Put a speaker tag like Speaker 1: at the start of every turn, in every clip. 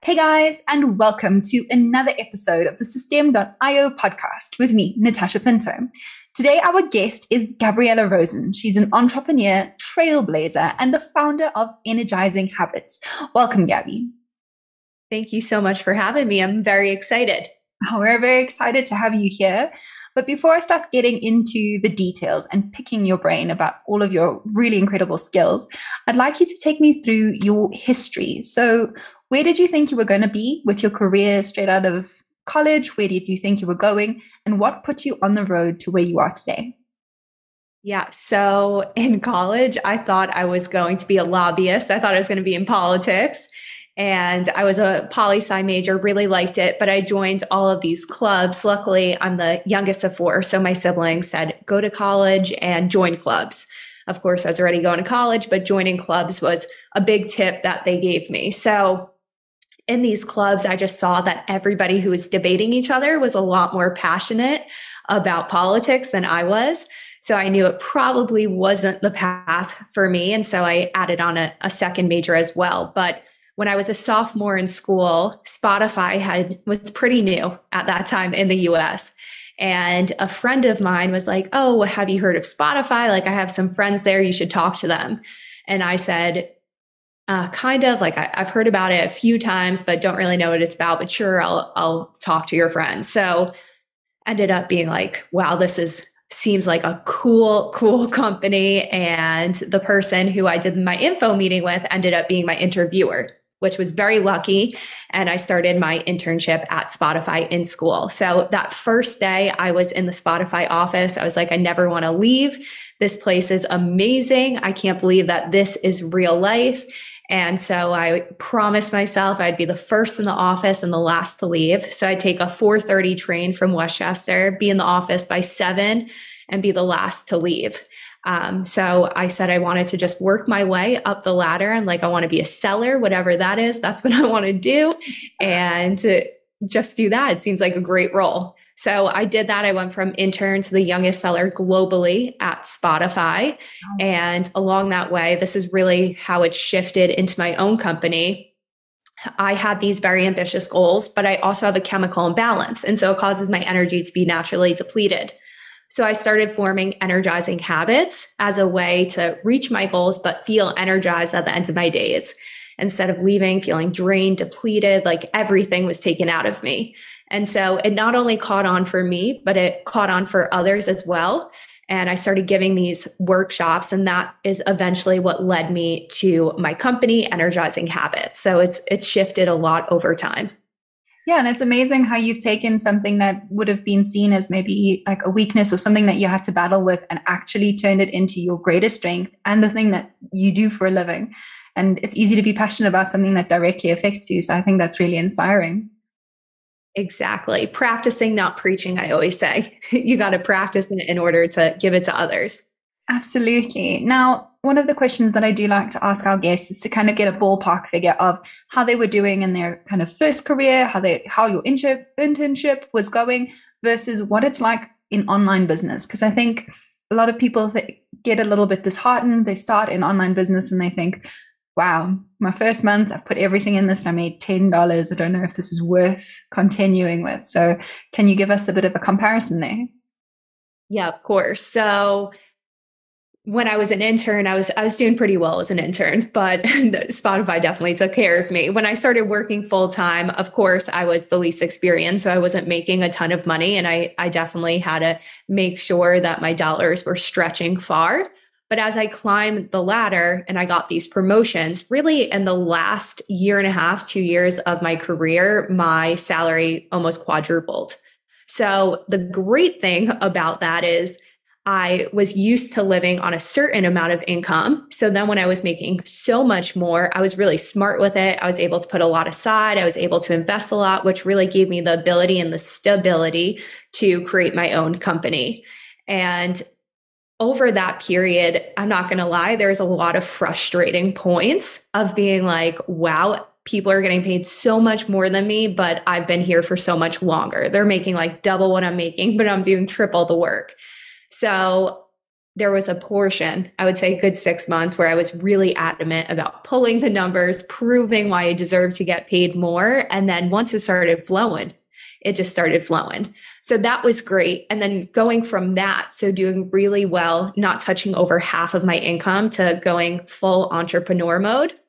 Speaker 1: Hey guys, and welcome to another episode of the Systeme.io podcast with me, Natasha Pinto. Today, our guest is Gabriella Rosen. She's an entrepreneur, trailblazer, and the founder of Energizing Habits. Welcome, Gabby.
Speaker 2: Thank you so much for having me. I'm very excited.
Speaker 1: Oh, we're very excited to have you here. But before I start getting into the details and picking your brain about all of your really incredible skills, I'd like you to take me through your history. So, where did you think you were going to be with your career straight out of college? Where did you think you were going? And what put you on the road to where you are today?
Speaker 2: Yeah. So in college, I thought I was going to be a lobbyist. I thought I was going to be in politics. And I was a poli-sci major, really liked it, but I joined all of these clubs. Luckily, I'm the youngest of four. So my siblings said, go to college and join clubs. Of course, I was already going to college, but joining clubs was a big tip that they gave me. So in these clubs, I just saw that everybody who was debating each other was a lot more passionate about politics than I was. So I knew it probably wasn't the path for me. And so I added on a second major as well. But when I was a sophomore in school, Spotify was pretty new at that time in the US. And a friend of mine was like, oh, have you heard of Spotify? Like, I have some friends there. You should talk to them. And I said, kind of like I've heard about it a few times, but don't really know what it's about. But sure, I'll talk to your friends. So ended up being like, wow, seems like a cool company. And the person who I did my info meeting with ended up being my interviewer, which was very lucky. And I started my internship at Spotify in school. So that first day I was in the Spotify office, I was like, I never want to leave. This place is amazing. I can't believe that this is real life. And so I promised myself I'd be the first in the office and the last to leave. So I'd take a 4:30 train from Westchester, be in the office by 7, and be the last to leave. So I said I wanted to just work my way up the ladder. I'm like, I want to be a seller, whatever that is. That's what I want to do. And just do that. It seems like a great role. So I did that. I went from intern to the youngest seller globally at Spotify. And along that way, this is really how it shifted into my own company. I had these very ambitious goals, but I also have a chemical imbalance. And so it causes my energy to be naturally depleted. So I started forming Energizing Habits as a way to reach my goals, but feel energized at the end of my days. Instead of leaving feeling drained, depleted, like everything was taken out of me. And so it not only caught on for me, but it caught on for others as well. And I started giving these workshops, and that is eventually what led me to my company, Energizing Habits. So it's shifted a lot over time.
Speaker 1: Yeah, and it's amazing how you've taken something that would have been seen as maybe like a weakness or something that you had to battle with and actually turned it into your greatest strength and the thing that you do for a living. And it's easy to be passionate about something that directly affects you. So I think that's really inspiring.
Speaker 2: Exactly. Practicing, not preaching, I always say. You got to practice in order to give it to others.
Speaker 1: Absolutely. Now, one of the questions that I do like to ask our guests is to kind of get a ballpark figure of how they were doing in their kind of first career, how your internship was going versus what it's like in online business. Because I think a lot of people get a little bit disheartened. They start in online business and they think, wow, my first month, I put everything in this and I made $10. I don't know if this is worth continuing with. So can you give us a bit of a comparison there?
Speaker 2: Yeah, of course. So when I was an intern, I was doing pretty well as an intern, but Spotify definitely took care of me. When I started working full time, of course, I was the least experienced, so I wasn't making a ton of money, and I definitely had to make sure that my dollars were stretching far. But as I climbed the ladder and I got these promotions, really in the last year and a half, 2 years of my career, my salary almost quadrupled. So the great thing about that is I was used to living on a certain amount of income. So then when I was making so much more, I was really smart with it. I was able to put a lot aside. I was able to invest a lot, which really gave me the ability and the stability to create my own company. And over that period, I'm not going to lie, there's a lot of frustrating points of being like, wow, people are getting paid so much more than me, but I've been here for so much longer. They're making like double what I'm making, but I'm doing triple the work. So there was a portion, I would say a good 6 months, where I was really adamant about pulling the numbers, proving why I deserved to get paid more. And then once it started flowing, it just started flowing. So that was great. And then going from that, so doing really well, not touching over half of my income to going full entrepreneur mode,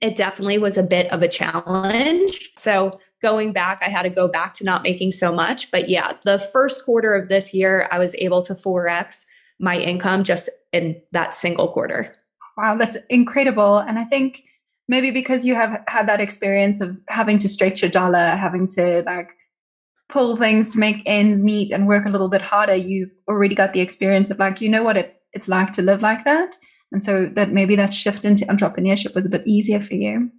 Speaker 2: it definitely was a bit of a challenge. So going back, I had to go back to not making so much. But yeah, the first quarter of this year, I was able to 4x my income just in that single quarter.
Speaker 1: Wow, that's incredible. And I think maybe because you have had that experience of having to stretch your dollar, having to like pull things to make ends meet and work a little bit harder, you've already got the experience of like, you know what it's like to live like that. And so that maybe that shift into entrepreneurship was a bit easier for you.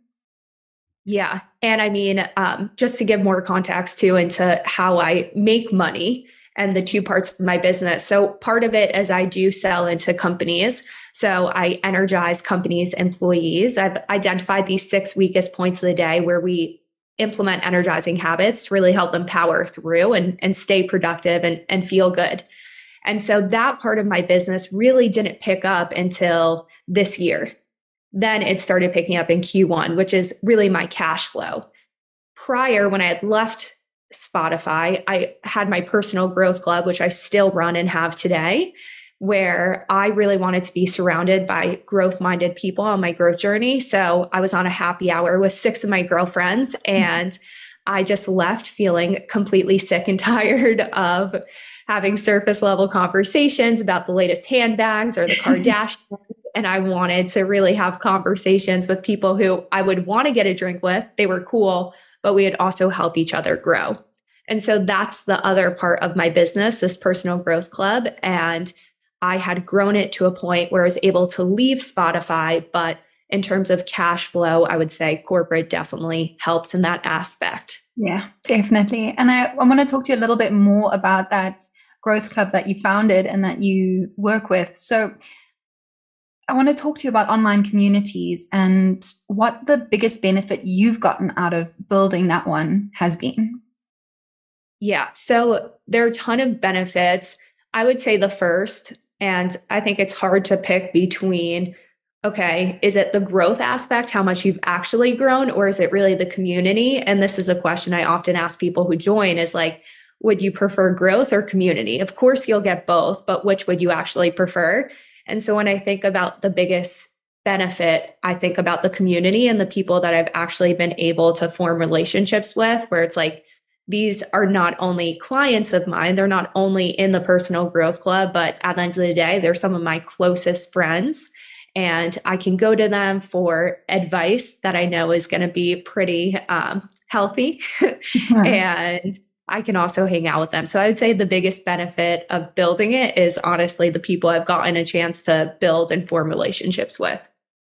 Speaker 2: Yeah. And I mean, just to give more context too into how I make money and the two parts of my business. So part of it is I do sell into companies. So I energize companies' employees. I've identified these 6 weakest points of the day where we implement energizing habits to really help them power through and stay productive and feel good. And so that part of my business really didn't pick up until this year. Then it started picking up in Q1, which is really my cash flow. Prior, when I had left Spotify, I had my personal growth club, which I still run and have today, where I really wanted to be surrounded by growth minded people on my growth journey. So I was on a happy hour with 6 of my girlfriends, and I just left feeling completely sick and tired of having surface level conversations about the latest handbags or the Kardashians. And I wanted to really have conversations with people who I would want to get a drink with. They were cool, but we would also help each other grow. And so that's the other part of my business, this personal growth club. And I had grown it to a point where I was able to leave Spotify. But in terms of cash flow, I would say corporate definitely helps in that aspect.
Speaker 1: Yeah, definitely. And I want to talk to you a little bit more about that growth club that you founded and that you work with. So I want to talk to you about online communities and what the biggest benefit you've gotten out of building that one has been.
Speaker 2: Yeah. So there are a ton of benefits. I would say the first, and I think it's hard to pick between, okay, is it the growth aspect, how much you've actually grown, or is it really the community? And this is a question I often ask people who join is like, would you prefer growth or community? Of course, you'll get both, but which would you actually prefer? And so when I think about the biggest benefit, I think about the community and the people that I've actually been able to form relationships with, where it's like, these are not only clients of mine, they're not only in the personal growth club, but at the end of the day, they're some of my closest friends. And I can go to them for advice that I know is going to be pretty healthy. And I can also hang out with them. So I would say the biggest benefit of building it is honestly the people I've gotten a chance to build and form relationships with.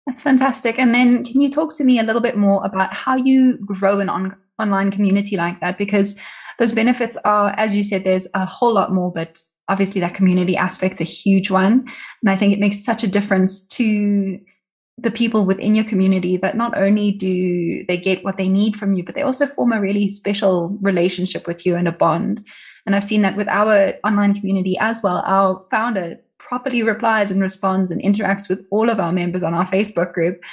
Speaker 1: That's fantastic. And then can you talk to me a little bit more about how you grow an online community like that? Because those benefits are, as you said, there's a whole lot more, but obviously that community aspect's a huge one. And I think it makes such a difference to the people within your community that not only do they get what they need from you, but they also form a really special relationship with you and a bond. And I've seen that with our online community as well. Our founder properly replies and responds and interacts with all of our members on our Facebook group.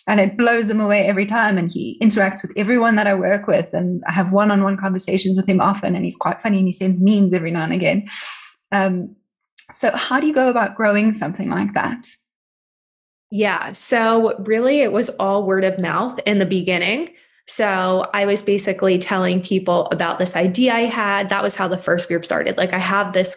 Speaker 1: And it blows them away every time. And he interacts with everyone that I work with. And I have one-on-one conversations with him often. And he's quite funny and he sends memes every now and again. So how do you go about growing something like that?
Speaker 2: Yeah. So really, it was all word of mouth in the beginning. So I was basically telling people about this idea I had. That was how the first group started. Like, I have this,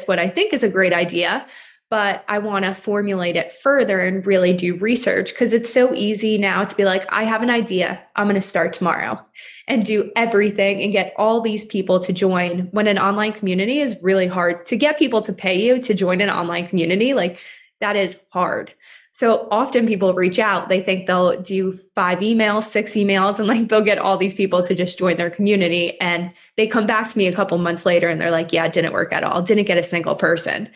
Speaker 2: what I think is a great idea, but I want to formulate it further and really do research, because it's so easy now to be like, I have an idea, I'm going to start tomorrow and do everything and get all these people to join, when an online community is really hard to get people to pay you to join an online community. Like, that is hard. So often people reach out, they think they'll do 5 emails, 6 emails, and like they'll get all these people to just join their community. And they come back to me a couple months later and they're like, yeah, it didn't work at all. Didn't get a single person.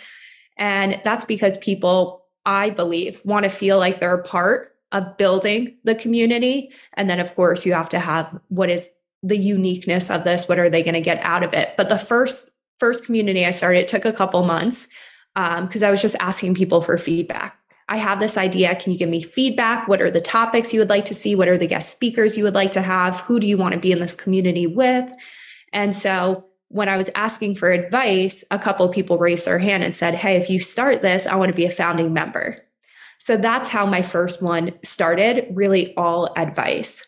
Speaker 2: And that's because people, I believe, want to feel like they're a part of building the community. And then of course you have to have, what is the uniqueness of this? What are they going to get out of it? But the first community I started, it took a couple months. because I was just asking people for feedback. I have this idea. Can you give me feedback? What are the topics you would like to see? What are the guest speakers you would like to have? Who do you want to be in this community with? And so when I was asking for advice, a couple of people raised their hand and said, hey, if you start this, I want to be a founding member. So that's how my first one started, really all advice.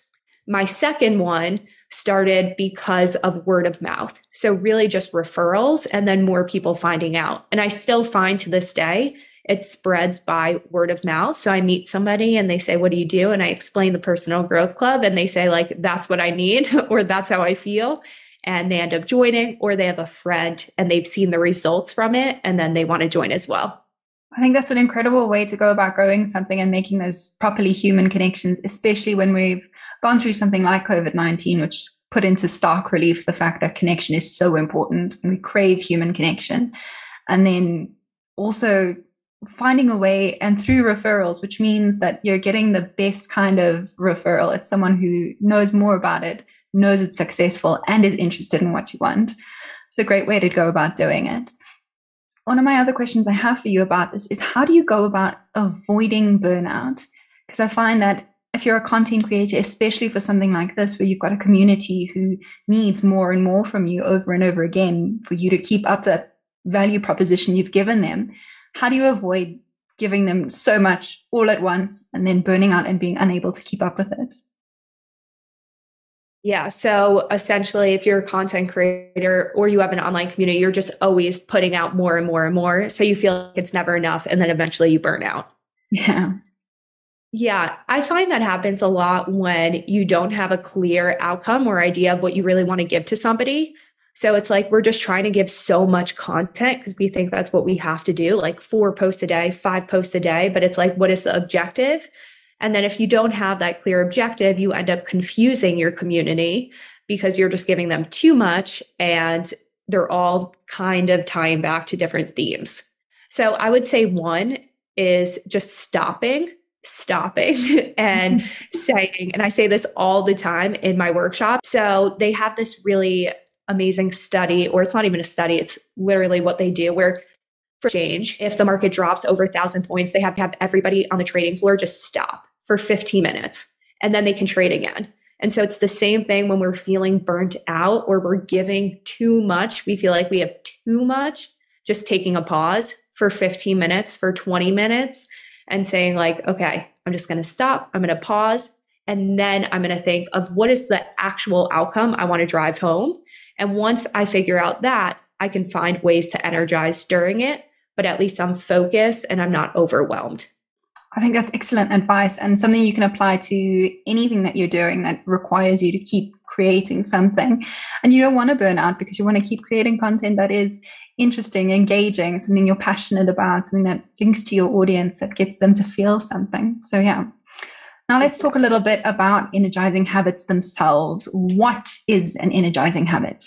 Speaker 2: My second one started because of word of mouth. So really just referrals and then more people finding out. And I still find to this day, it spreads by word of mouth. So I meet somebody and they say, what do you do? And I explain the personal growth club and they say like, that's what I need, or that's how I feel. And they end up joining, or they have a friend and they've seen the results from it. And then they want to join as well.
Speaker 1: I think that's an incredible way to go about growing something and making those properly human connections, especially when we've gone through something like COVID-19, which put into stark relief the fact that connection is so important and we crave human connection. And then also finding a way and through referrals, which means that you're getting the best kind of referral. It's someone who knows more about it, knows it's successful, and is interested in what you want. It's a great way to go about doing it. One of my other questions I have for you about this is how do you go about avoiding burnout? Because I find that if you're a content creator, especially for something like this, where you've got a community who needs more and more from you over and over again for you to keep up that value proposition you've given them, how do you avoid giving them so much all at once and then burning out and being unable to keep up with it?
Speaker 2: Yeah. So essentially, if you're a content creator or you have an online community, you're just always putting out more and more and more. So you feel like it's never enough. And then eventually you burn out.
Speaker 1: Yeah.
Speaker 2: Yeah. I find that happens a lot when you don't have a clear outcome or idea of what you really want to give to somebody. So it's like we're just trying to give so much content because we think that's what we have to do, like 4 posts a day, 5 posts a day. But it's like, what is the objective? And then if you don't have that clear objective, you end up confusing your community because you're just giving them too much and they're all kind of tying back to different themes. So I would say one is just stopping and saying, and I say this all the time in my workshop. So they have this really amazing study, or it's not even a study, it's literally what they do, where for change, if the market drops over 1,000 points, they have to have everybody on the trading floor just stop for 15 minutes and then they can trade again. And so it's the same thing when we're feeling burnt out or we're giving too much. We feel like we have too much, just taking a pause for 15 minutes, for 20 minutes and saying like, okay, I'm just going to stop. I'm going to pause. And then I'm going to think of what is the actual outcome I want to drive home. And once I figure out that, I can find ways to energize during it, but at least I'm focused and I'm not overwhelmed.
Speaker 1: I think that's excellent advice and something you can apply to anything that you're doing that requires you to keep creating something. And you don't want to burn out because you want to keep creating content that is interesting, engaging, something you're passionate about, something that links to your audience, that gets them to feel something. So yeah. Now let's talk a little bit about energizing habits themselves. What is an energizing habit?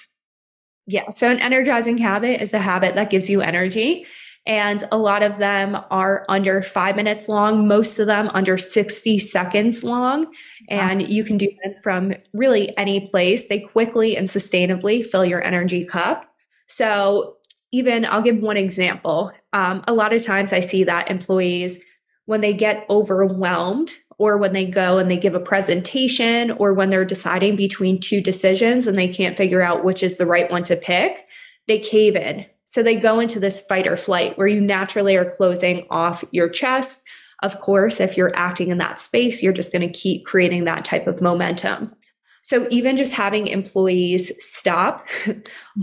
Speaker 2: Yeah. So an energizing habit is a habit that gives you energy. And a lot of them are under 5 minutes long, most of them under 60 seconds long. And you can do them from really any place. They quickly and sustainably fill your energy cup. So even I'll give one example. A lot of times I see that employees, when they get overwhelmed or when they go and they give a presentation or when they're deciding between 2 decisions and they can't figure out which is the right one to pick, they cave in. So they go into this fight or flight where you naturally are closing off your chest. Of course, if you're acting in that space, you're just going to keep creating that type of momentum. So even just having employees stop,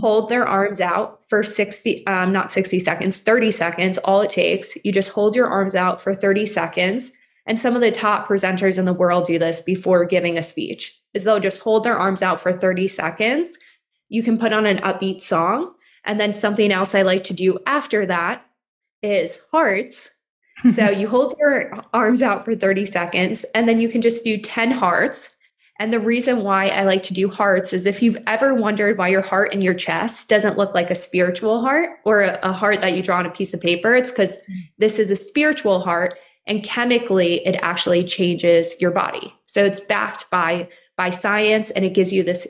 Speaker 2: hold their arms out for not 60 seconds, 30 seconds, all it takes. You just hold your arms out for 30 seconds. And some of the top presenters in the world do this before giving a speech, is they'll just hold their arms out for 30 seconds. You can put on an upbeat song. And then something else I like to do after that is hearts. So you hold your arms out for 30 seconds and then you can just do 10 hearts. And the reason why I like to do hearts is if you've ever wondered why your heart in your chest doesn't look like a spiritual heart or a heart that you draw on a piece of paper, it's because this is a spiritual heart and chemically it actually changes your body. So it's backed by science and it gives you this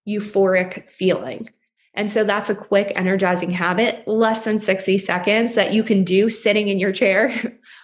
Speaker 2: euphoric feeling. And so that's a quick energizing habit, less than 60 seconds that you can do sitting in your chair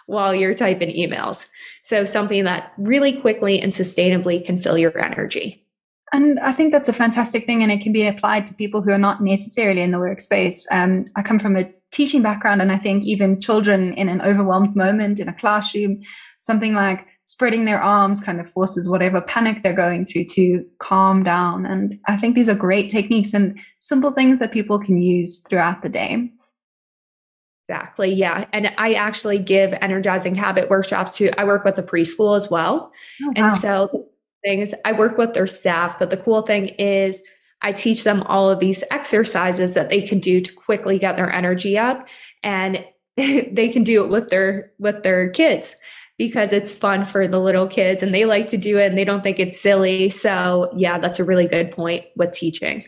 Speaker 2: while you're typing emails. So something that really quickly and sustainably can fill your energy.
Speaker 1: And I think that's a fantastic thing, and it can be applied to people who are not necessarily in the workspace. I come from a teaching background, and I think even children in an overwhelmed moment in a classroom, something like spreading their arms kind of forces whatever panic they're going through to calm down. And I think these are great techniques and simple things that people can use throughout the day.
Speaker 2: Exactly. Yeah. And I actually give energizing habit workshops I work with the preschool as well.
Speaker 1: Oh,
Speaker 2: And
Speaker 1: wow.
Speaker 2: so the thing is, I work with their staff, but the cool thing is I teach them all of these exercises that they can do to quickly get their energy up. And they can do it with their kids because it's fun for the little kids and they like to do it and they don't think it's silly. So yeah, that's a really good point with teaching.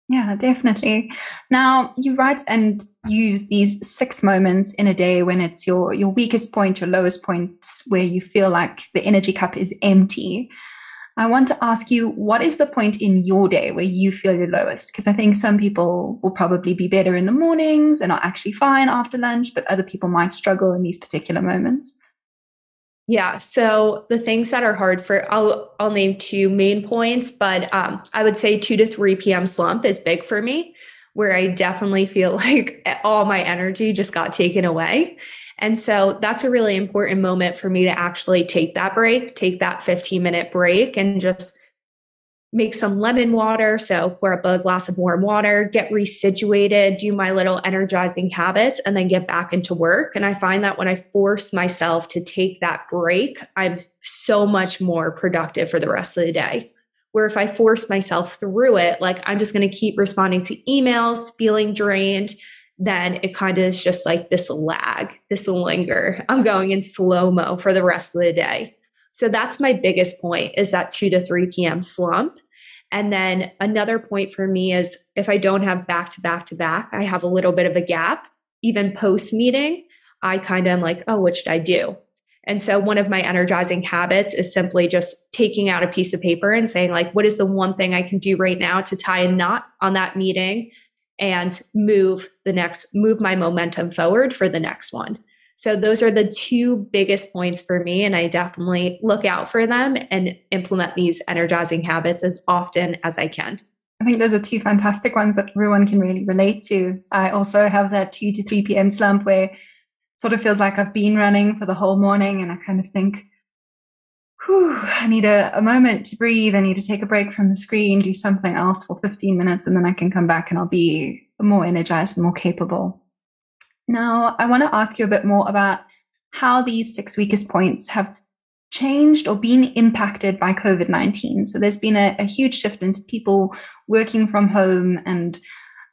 Speaker 1: Yeah, definitely. Now, you write and use these 6 moments in a day when it's your weakest point, your lowest point, where you feel like the energy cup is empty. I want to ask you, what is the point in your day where you feel your lowest? Because I think some people will probably be better in the mornings and are actually fine after lunch, but other people might struggle in these particular moments.
Speaker 2: Yeah. So the things that are hard I'll name two main points, but I would say 2 to 3 p.m. slump is big for me, where I definitely feel like all my energy just got taken away. And so that's a really important moment for me to actually take that break, take that 15-minute break and just make some lemon water. So pour up a glass of warm water, get resituated, do my little energizing habits, and then get back into work. And I find that when I force myself to take that break, I'm so much more productive for the rest of the day. Where if I force myself through it, like I'm just going to keep responding to emails, feeling drained, then it kind of is just like this lag, this linger. I'm going in slow-mo for the rest of the day. So that's my biggest point is that 2 to 3 p.m. slump. And then another point for me is if I don't have back to back to back, I have a little bit of a gap, even post meeting, I kind of am like, oh, what should I do? And so one of my energizing habits is simply just taking out a piece of paper and saying like, what is the one thing I can do right now to tie a knot on that meeting and move my momentum forward for the next one. So those are the two biggest points for me. And I definitely look out for them and implement these energizing habits as often as I can.
Speaker 1: I think those are two fantastic ones that everyone can really relate to. I also have that 2 to 3 p.m. slump where it sort of feels like I've been running for the whole morning and I kind of think, whew, I need a moment to breathe. I need to take a break from the screen, do something else for 15 minutes, and then I can come back and I'll be more energized and more capable. Now, I want to ask you a bit more about how these 6 weakest points have changed or been impacted by COVID-19. So there's been a huge shift into people working from home. And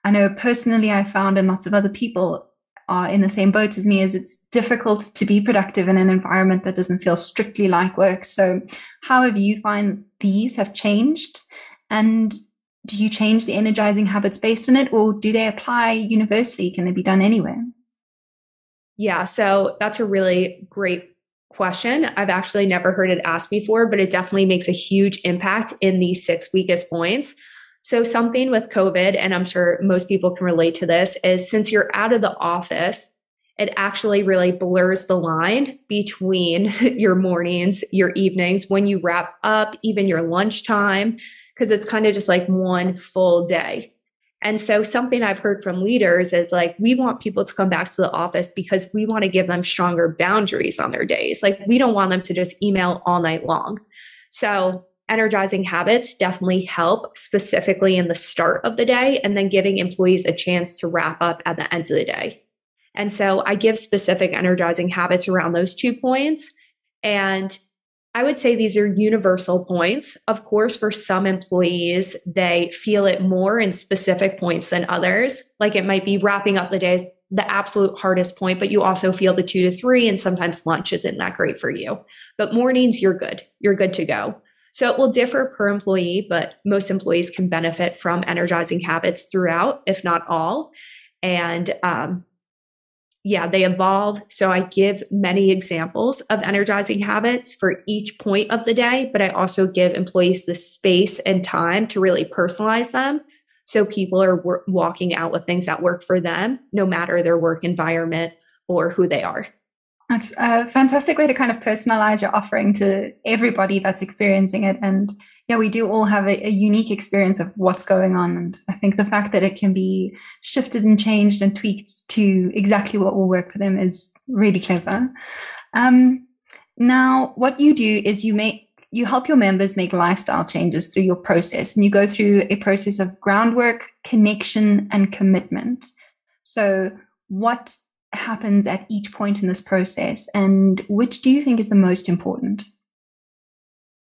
Speaker 1: I know personally, I found, and lots of other people are in the same boat as me, is it's difficult to be productive in an environment that doesn't feel strictly like work. So how have you find these have changed? And do you change the energizing habits based on it, or do they apply universally? Can they be done anywhere?
Speaker 2: Yeah, so that's a really great question. I've actually never heard it asked before, but it definitely makes a huge impact in these 6 weakest points. So, something with COVID, and I'm sure most people can relate to this, is since you're out of the office, it actually really blurs the line between your mornings, your evenings, when you wrap up, even your lunchtime, because it's kind of just like one full day. And so something I've heard from leaders is like, we want people to come back to the office because we want to give them stronger boundaries on their days. Like we don't want them to just email all night long. So energizing habits definitely help specifically in the start of the day and then giving employees a chance to wrap up at the end of the day. And so I give specific energizing habits around those 2 points. And I would say these are universal points. Of course, for some employees, they feel it more in specific points than others. Like it might be wrapping up the day is the absolute hardest point, but you also feel the 2 to 3, and sometimes lunch isn't that great for you. But mornings, you're good. You're good to go. So it will differ per employee, but most employees can benefit from energizing habits throughout, if not all. And yeah, they evolve. So I give many examples of energizing habits for each point of the day, but I also give employees the space and time to really personalize them. So people are walking out with things that work for them, no matter their work environment or who they are.
Speaker 1: That's a fantastic way to kind of personalize your offering to everybody that's experiencing it. And yeah, we do all have a unique experience of what's going on. And I think the fact that it can be shifted and changed and tweaked to exactly what will work for them is really clever. Um, Now, what you do is you help your members make lifestyle changes through your process, and you go through a process of groundwork, connection, and commitment. So, what happens at each point in this process, and which do you think is the most important?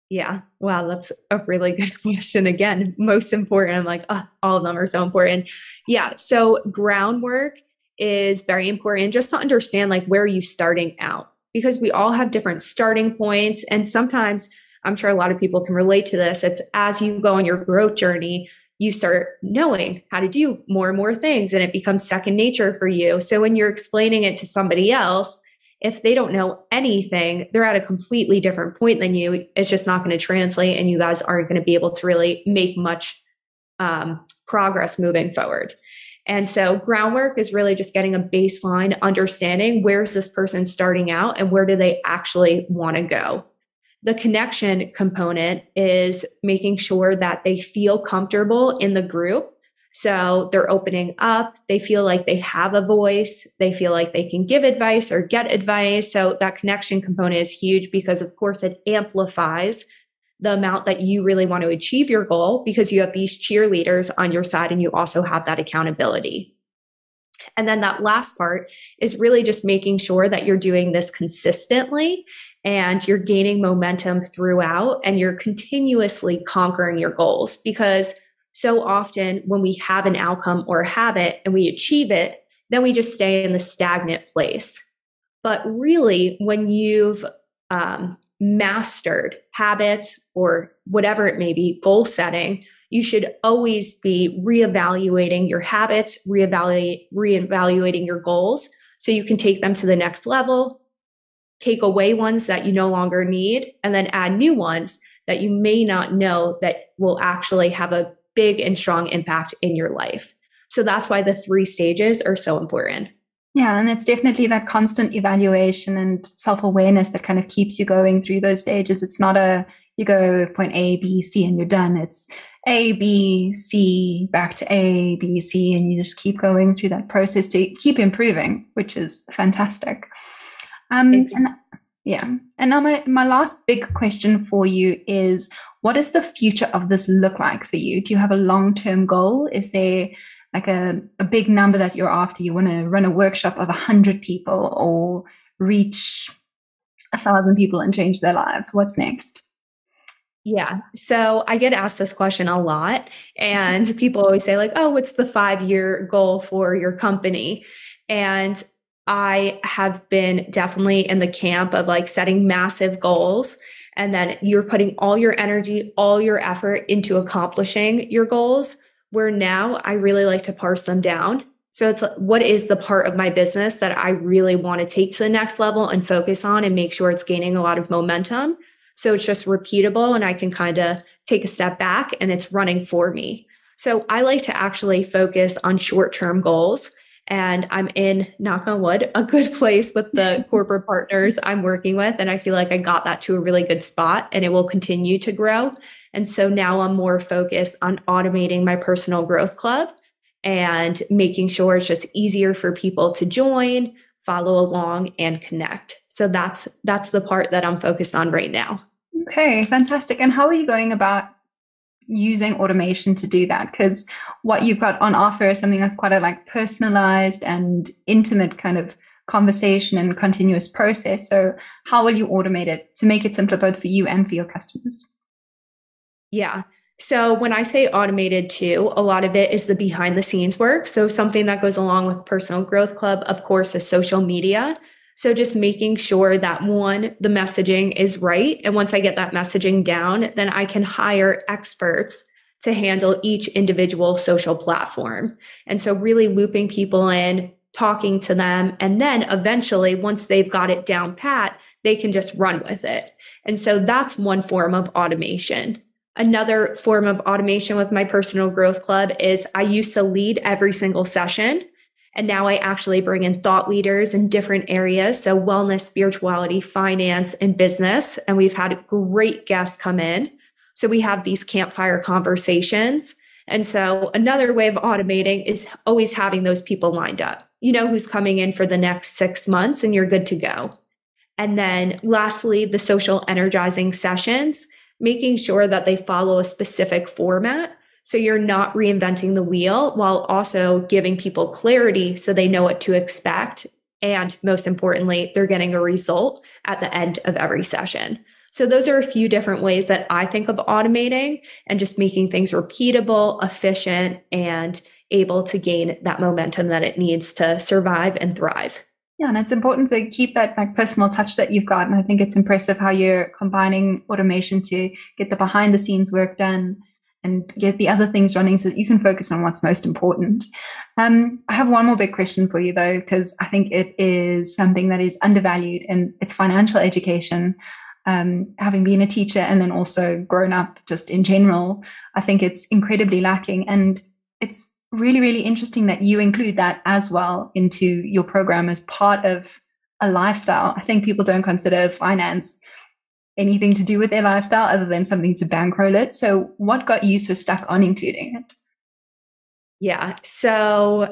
Speaker 2: Yeah. Wow. That's a really good question. Again, most important. I'm like, oh, all of them are so important. Yeah. So groundwork is very important just to understand like where are you starting out, because we all have different starting points. And sometimes I'm sure a lot of people can relate to this. It's as you go on your growth journey, you start knowing how to do more and more things and it becomes second nature for you. So when you're explaining it to somebody else, if they don't know anything, they're at a completely different point than you. It's just not going to translate, and you guys aren't going to be able to really make much progress moving forward. And so, groundwork is really just getting a baseline understanding where's this person starting out and where do they actually want to go. The connection component is making sure that they feel comfortable in the group. So they're opening up. They feel like they have a voice. They feel like they can give advice or get advice. So that connection component is huge because, of course, it amplifies the amount that you really want to achieve your goal because you have these cheerleaders on your side and you also have that accountability. And then that last part is really just making sure that you're doing this consistently and you're gaining momentum throughout and you're continuously conquering your goals. Because so often when we have an outcome or a habit and we achieve it, then we just stay in the stagnant place. But really, when you've mastered habits or whatever it may be, goal setting, you should always be reevaluating your habits, reevaluating your goals so you can take them to the next level, take away ones that you no longer need, and then add new ones that you may not know that will actually have a big and strong impact in your life. So that's why the 3 stages are so important.
Speaker 1: Yeah, and it's definitely that constant evaluation and self-awareness that kind of keeps you going through those stages. It's not you go point A, B, C, and you're done. It's A, B, C, back to A, B, C, and you just keep going through that process to keep improving, which is fantastic. And yeah, and now my last big question for you is, what does the future of this look like for you? Do you have a long-term goal? Is there like a big number that you're after? You want to run a workshop of 100 people or reach 1,000 people and change their lives? What's next?
Speaker 2: Yeah. So I get asked this question a lot, and people always say, like, oh, what's the 5-year goal for your company? And I have been definitely in the camp of like setting massive goals. And then you're putting all your energy, all your effort into accomplishing your goals. Where now I really like to parse them down. So it's like, what is the part of my business that I really want to take to the next level and focus on and make sure it's gaining a lot of momentum? So it's just repeatable and I can kind of take a step back and it's running for me. So I like to actually focus on short-term goals. And I'm in, knock on wood, a good place with the corporate partners I'm working with. And I feel like I got that to a really good spot and it will continue to grow. And so now I'm more focused on automating my personal growth club and making sure it's just easier for people to join, follow along, and connect. So that's the part that I'm focused on right now.
Speaker 1: Okay, fantastic. And how are you going about using automation to do that? Because what you've got on offer is something that's quite a like personalized and intimate kind of conversation and continuous process. So how will you automate it to make it simpler both for you and for your customers?
Speaker 2: Yeah. So when I say automated too, a lot of it is the behind the scenes work. So something that goes along with personal growth club, of course, is social media. So just making sure that one, the messaging is right. And once I get that messaging down, then I can hire experts to handle each individual social platform. And so really looping people in, talking to them, and then eventually once they've got it down pat, they can just run with it. And so that's one form of automation. Another form of automation with my personal growth club is I used to lead every single session. And now I actually bring in thought leaders in different areas. So wellness, spirituality, finance, and business. And we've had great guests come in. So we have these campfire conversations. And so another way of automating is always having those people lined up. You know who's coming in for the next 6 months and you're good to go. And then lastly, the social energizing sessions, making sure that they follow a specific format. So you're not reinventing the wheel while also giving people clarity so they know what to expect. And most importantly, they're getting a result at the end of every session. So those are a few different ways that I think of automating and just making things repeatable, efficient, and able to gain that momentum that it needs to survive and thrive.
Speaker 1: Yeah, and it's important to keep that like personal touch that you've got. And I think it's impressive how you're combining automation to get the behind the scenes work done and get the other things running so that you can focus on what's most important. I have one more big question for you though, because I think it is something that is undervalued, and it's financial education. Having been a teacher and then also grown up just in general, I think it's incredibly lacking. And it's really, really interesting that you include that as well into your program as part of a lifestyle. I think people don't consider finance anything to do with their lifestyle other than something to bankroll it. So what got you so stuck on including it?
Speaker 2: Yeah. So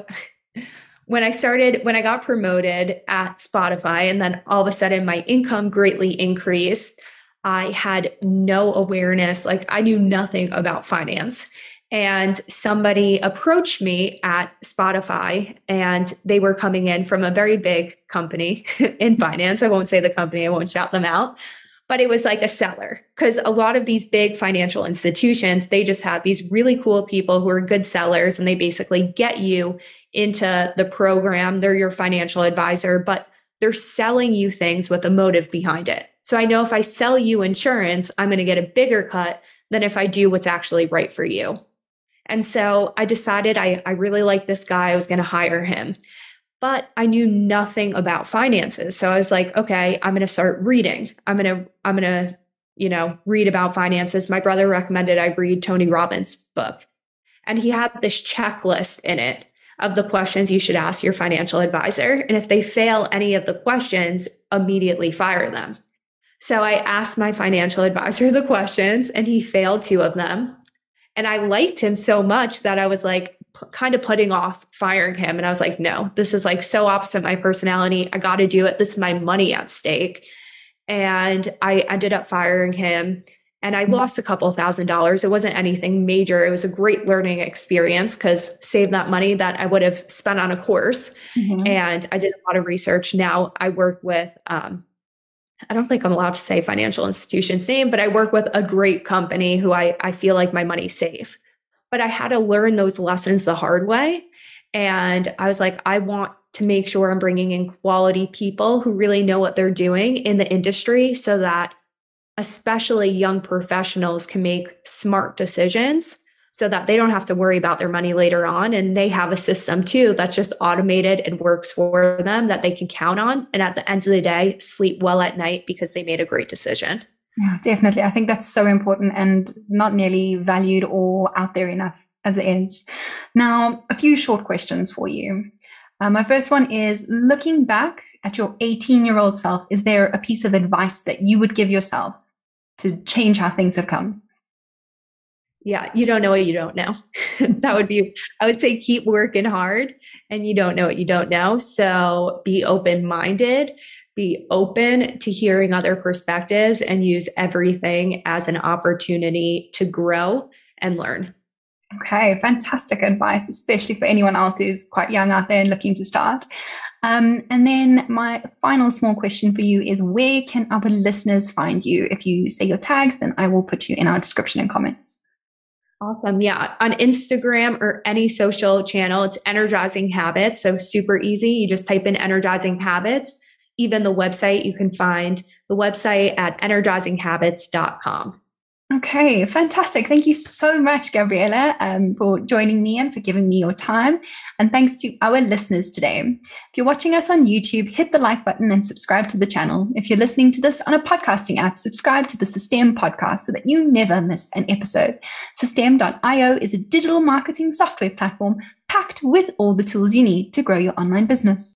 Speaker 2: when I got promoted at Spotify, and then all of a sudden my income greatly increased, I had no awareness. Like I knew nothing about finance. And somebody approached me at Spotify, and they were coming in from a very big company in finance. I won't say the company, I won't shout them out, but it was like a seller, because a lot of these big financial institutions, they just have these really cool people who are good sellers, and they basically get you into the program. They're your financial advisor, but they're selling you things with a motive behind it. So I know if I sell you insurance, I'm going to get a bigger cut than if I do what's actually right for you. And so I decided I really like this guy. I was going to hire him, but I knew nothing about finances. So I was like, okay, I'm going to start reading. I'm going to, read about finances. My brother recommended I read Tony Robbins' book, and he had this checklist in it of the questions you should ask your financial advisor. And if they fail any of the questions, immediately fire them. So I asked my financial advisor the questions, and he failed 2 of them. And I liked him so much that I was like kind of putting off firing him. And I was like, no, this is like so opposite my personality. I got to do it. This is my money at stake. And I ended up firing him, and I lost a couple $1,000s. It wasn't anything major. It was a great learning experience because saved that money that I would have spent on a course. Mm-hmm. And I did a lot of research. Now I work with, I don't think I'm allowed to say financial institution's name, but I work with a great company who I feel like my money's safe. But I had to learn those lessons the hard way. And I was like, I want to make sure I'm bringing in quality people who really know what they're doing in the industry, so that especially young professionals can make smart decisions so that they don't have to worry about their money later on. And they have a system too that's just automated and works for them that they can count on. And at the end of the day, sleep well at night because they made a great decision.
Speaker 1: Yeah, definitely. I think that's so important and not nearly valued or out there enough as it is. Now, a few short questions for you. My first one is, looking back at your 18-year-old self, is there a piece of advice that you would give yourself to change how things have come?
Speaker 2: Yeah, you don't know what you don't know. That would be, I would say, keep working hard, and you don't know what you don't know. So be open-minded, be open to hearing other perspectives, and use everything as an opportunity to grow and learn.
Speaker 1: Okay, fantastic advice, especially for anyone else who's quite young out there and looking to start. And then my final small question for you is, where can our listeners find you? If you say your tags, then I will put you in our description and comments.
Speaker 2: Awesome. Yeah. On Instagram or any social channel, it's Energizing Habits. So super easy. You just type in Energizing Habits. Even the website, you can find the website at energizinghabits.com.
Speaker 1: Okay, fantastic. Thank you so much, Gabriella, for joining me and for giving me your time. And thanks to our listeners today. If you're watching us on YouTube, hit the like button and subscribe to the channel. If you're listening to this on a podcasting app, subscribe to the Systeme podcast so that you never miss an episode. Systeme.io is a digital marketing software platform packed with all the tools you need to grow your online business.